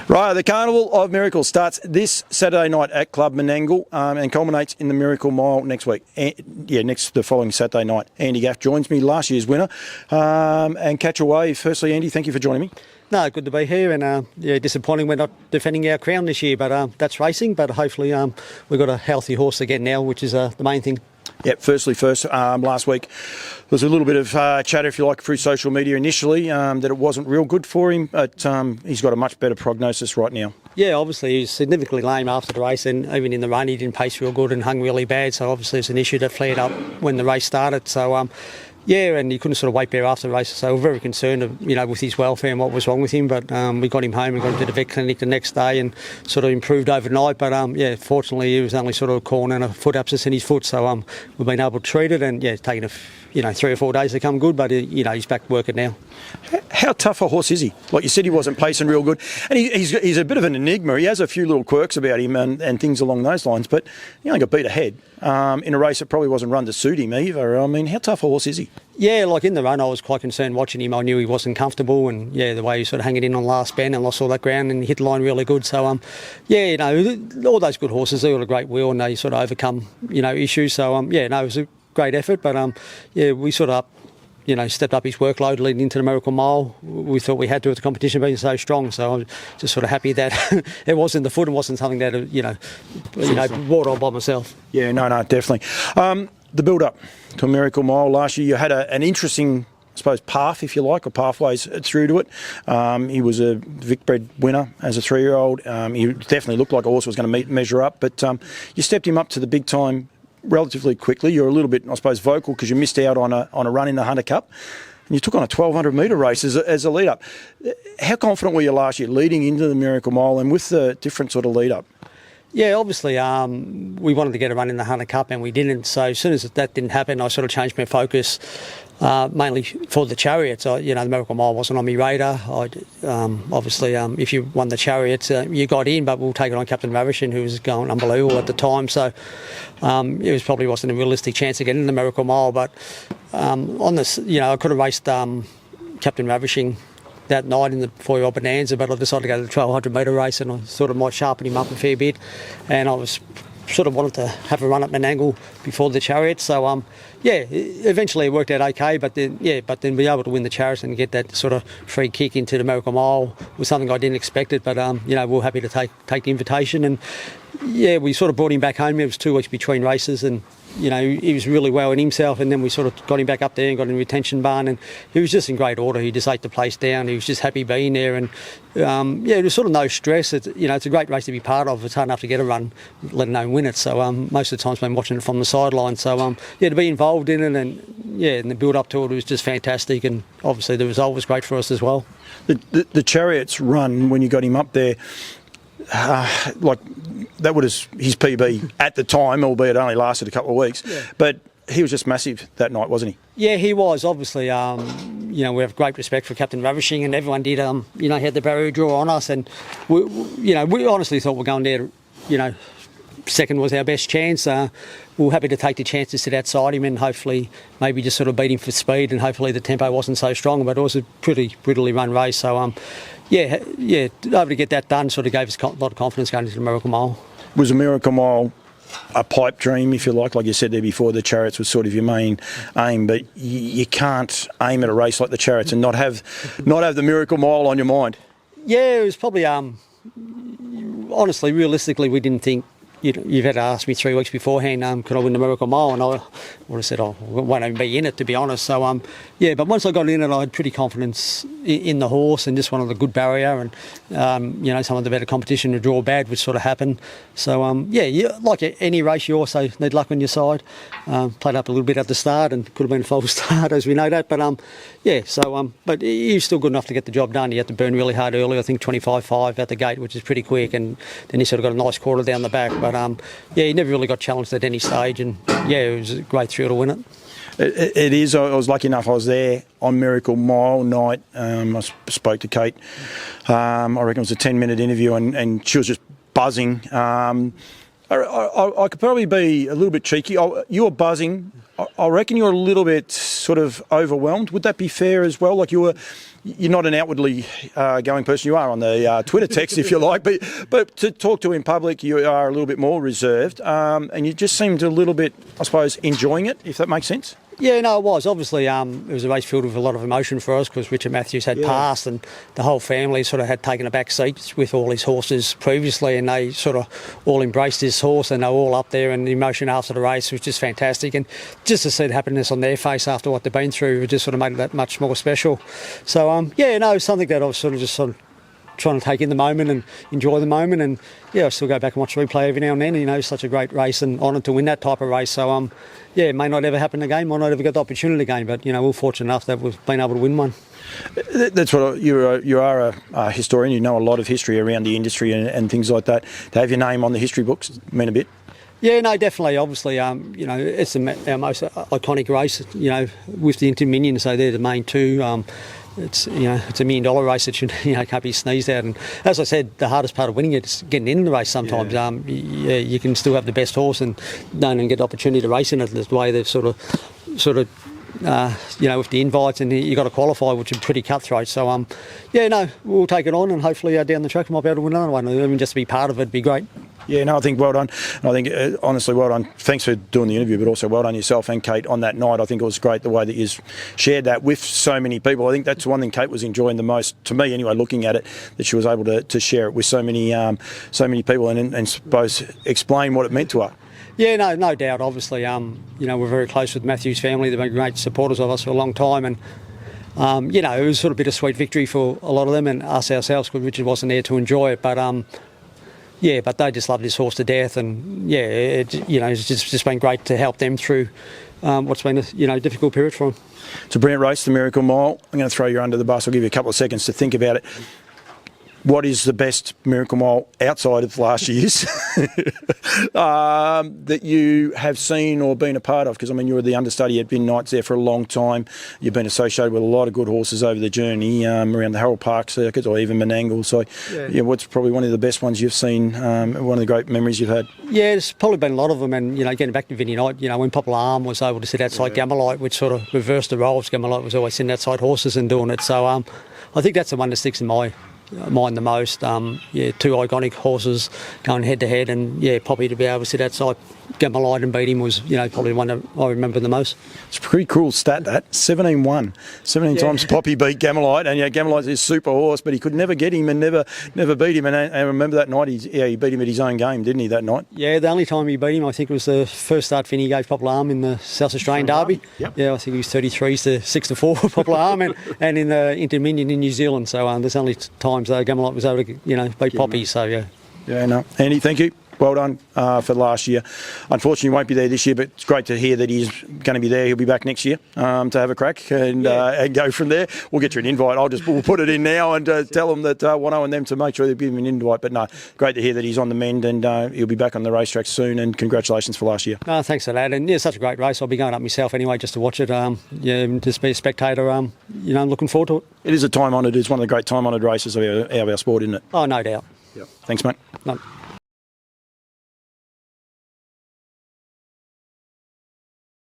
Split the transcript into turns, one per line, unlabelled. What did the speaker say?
Right, the Carnival of Miracles starts this Saturday night at Club Menangle and culminates in the Miracle Mile next week. The following Saturday night. Andy Gaff joins me, last year's winner, and catch away. Firstly, Andy, thank you for joining me.
No, good to be here, and disappointing we're not defending our crown this year, but that's racing. But hopefully we've got a healthy horse again now, which is the main thing.
Yeah, first, last week there was a little bit of chatter, if you like, through social media initially that it wasn't real good for him, but he's got a much better prognosis right now.
Yeah, obviously he was significantly lame after the race, and even in the run he didn't pace real good and hung really bad, so obviously it's an issue that flared up when the race started. So yeah, and he couldn't sort of wait there after the race, so we're very concerned, with his welfare and what was wrong with him. But we got him home and got him to the vet clinic the next day and sort of improved overnight. But fortunately, he was only sort of a corn and a foot abscess in his foot, so we've been able to treat it, and it's taken 3 or 4 days to come good, but he's back working now.
How tough a horse is he? Like you said, he wasn't pacing real good, and he's a bit of an enigma. He has a few little quirks about him and things along those lines, but he only got beat ahead in a race that probably wasn't run to suit him either. I mean, how tough a horse is he?
Yeah, like in the run, I was quite concerned watching him. I knew he wasn't comfortable, and the way he sort of hanging in on last bend and lost all that ground and hit the line really good. So all those good horses, they got a great wheel and they sort of overcome issues. So it was a great effort, but we sort of stepped up his workload leading into the Miracle Mile. We thought we had to with the competition being so strong, so I'm just sort of happy that it wasn't the foot and wasn't something that brought on by myself.
Yeah, no, definitely. The build-up to a Miracle Mile last year, you had an interesting, I suppose, path, if you like, or pathways through to it. He was a Vic bred winner as a 3-year-old. He definitely looked like a horse was going to measure up, but you stepped him up to the big time relatively quickly. You're a little bit, I suppose, vocal because you missed out on a run in the Hunter Cup, and you took on a 1,200 metre race as a lead-up. How confident were you last year leading into the Miracle Mile and with the different sort of lead-up?
Yeah, obviously we wanted to get a run in the Hunter Cup and we didn't. So as soon as that didn't happen, I sort of changed my focus mainly for the Chariots. The Miracle Mile wasn't on my radar. Obviously, if you won the Chariots, you got in, but we'll take it on Captain Ravishing, who was going unbelievable at the time. So it probably wasn't a realistic chance to get in the Miracle Mile. But on this, I could have raced Captain Ravishing that night in the 4-year-old Bonanza, but I decided to go to the 1,200 metre race, and I thought I might sharpen him up a fair bit, and I was sort of wanted to have a run at Menangle before the Chariot. So eventually it worked out okay, but then be able to win the Chariot and get that sort of free kick into the Miracle Mile was something I didn't expect it, but we're happy to take the invitation. And we sort of brought him back home. It was 2 weeks between races, and he was really well in himself, and then we sort of got him back up there and got him in retention barn, and he was just in great order. He just ate the place down. He was just happy being there, and there was sort of no stress. It's a great race to be part of. It's hard enough to get a run, let alone win it. So most of the time I've been watching it from the sideline. So to be involved in it and the build up to it was just fantastic, and obviously the result was great for us as well.
The Chariot's run when you got him up there, that was his PB at the time, albeit it only lasted a couple of weeks. Yeah. But he was just massive that night, wasn't he?
Yeah, he was. Obviously, we have great respect for Captain Ravishing, and everyone did. Had the barrier draw on us, and we honestly thought we're going there. Second was our best chance. We were happy to take the chance to sit outside him and hopefully maybe just sort of beat him for speed, and hopefully the tempo wasn't so strong, but it was a pretty brutally run race. So able to get that done sort of gave us a lot of confidence going into the Miracle Mile.
Was the Miracle Mile a pipe dream, if you like you said there before? The Chariots was sort of your main aim, but you can't aim at a race like the Chariots and not have the Miracle Mile on your mind. Yeah,
it was probably honestly, realistically, we didn't think. You've had to ask me 3 weeks beforehand, could I win the Miracle Mile? And I would have said, I won't even be in it, to be honest. So, but once I got in it, I had pretty confidence in the horse and just wanted a good barrier and, some of the better competition to draw bad, which sort of happened. So, like any race, you also need luck on your side. Played up a little bit at the start and could have been a false start, as we know that. But, but he was still good enough to get the job done. He had to burn really hard early, I think 25.5 at the gate, which is pretty quick. And then he sort of got a nice quarter down the back. But he never really got challenged at any stage, and it was a great thrill to win it.
It is. I was lucky enough. I was there on Miracle Mile night. I spoke to Kate. I reckon it was a 10-minute interview, and she was just buzzing. I could probably be a little bit cheeky. You're buzzing. I reckon you're a little bit sort of overwhelmed. Would that be fair as well? Like you're not an outwardly going person. You are on the Twitter text, if you like, but to talk to in public, you are a little bit more reserved, and you just seemed a little bit, I suppose, enjoying it, if that makes sense.
Yeah, no, it was. Obviously, it was a race filled with a lot of emotion for us because Richard Matthews had passed and the whole family sort of had taken a back seat with all his horses previously, and they sort of all embraced his horse and they were all up there, and the emotion after the race was just fantastic. And just to see the happiness on their face after what they've been through, it just sort of made it that much more special. So, something that I was sort of trying to take in the moment and enjoy the moment, and I still go back and watch the replay every now and then. It's such a great race and honoured to win that type of race. So it may not ever happen again, might not ever get the opportunity again, but we're fortunate enough that we've been able to win one.
That's what you are a historian. You know a lot of history around the industry and things like that. To have your name on the history books mean a bit. Yeah,
no, definitely. Obviously, it's our most iconic race. With the Inter-Dominion, so they're the main two. It's it's $1 million race that can't be sneezed at. And as I said, the hardest part of winning it is getting in the race. Sometimes you can still have the best horse and don't even get the opportunity to race in it. The way they've sort of with the invites, and you got to qualify, which is pretty cutthroat. So we'll take it on, and hopefully down the track we might be able to win another one. I mean, just to be part of it would be great.
Yeah, no, I think well done. And I think, honestly, well done. Thanks for doing the interview, but also well done yourself and Kate on that night. I think it was great the way that you shared that with so many people. I think that's one thing Kate was enjoying the most, to me anyway, looking at it, that she was able to share it with so many people and suppose explain what it meant to her.
Yeah, no doubt. Obviously, we're very close with Matthew's family. They've been great supporters of us for a long time, and it was sort of a bittersweet victory for a lot of them and us ourselves because Richard wasn't there to enjoy it. But but they just loved his horse to death, and it's just been great to help them through what's been a difficult period for them.
It's a brilliant race, the Miracle Mile. I'm going to throw you under the bus. I'll give you a couple of seconds to think about it. What is the best Miracle Mile outside of last year's that you have seen or been a part of? Because, you were the understudy at Bin Knights there for a long time. You've been associated with a lot of good horses over the journey around the Harold Park circuit or even Menangle. So, what's probably one of the best ones you've seen, one of the great memories you've had? Yeah,
there's probably been a lot of them. And, getting back to Vinnie Knight, when Popular Arm was able to sit outside Gamelite, which sort of reversed the roles. Gamelite was always sitting outside horses and doing it. So I think that's the one that sticks in my mind the most. Two iconic horses going head to head, and Poppy to be able to sit outside Gamelite and beat him was probably the one that I remember the most.
It's a pretty cool stat, that 17-1, 17 times Poppy beat Gamelite, and Gamelite's his super horse, but he could never get him and never beat him. And I remember that night he beat him at his own game, didn't he? That night.
Yeah, the only time he beat him, I think, was the first start Vinny gave Popular Arm in the South Australian Derby.
Yep.
Yeah, I think he was 33s to 6-4 Popular Arm, and in the Inter-Dominion in New Zealand. So there's only times Gamelite was able to beat Poppy. So
yeah, no, Andy, thank you. Well done for last year. Unfortunately, he won't be there this year, but it's great to hear that he's going to be there. He'll be back next year to have a crack and go from there. We'll get you an invite. We'll put it in now and tell them that Wano and them to make sure they give him an invite. But no, great to hear that he's on the mend and he'll be back on the racetrack soon. And congratulations for last year.
No, thanks for that. And such a great race. I'll be going up myself anyway just to watch it. Just be a spectator. Looking forward to it.
It is a time-honoured. It's one of the great time-honoured races of our sport, isn't it?
Oh, no doubt.
Yep. Thanks, mate.
No.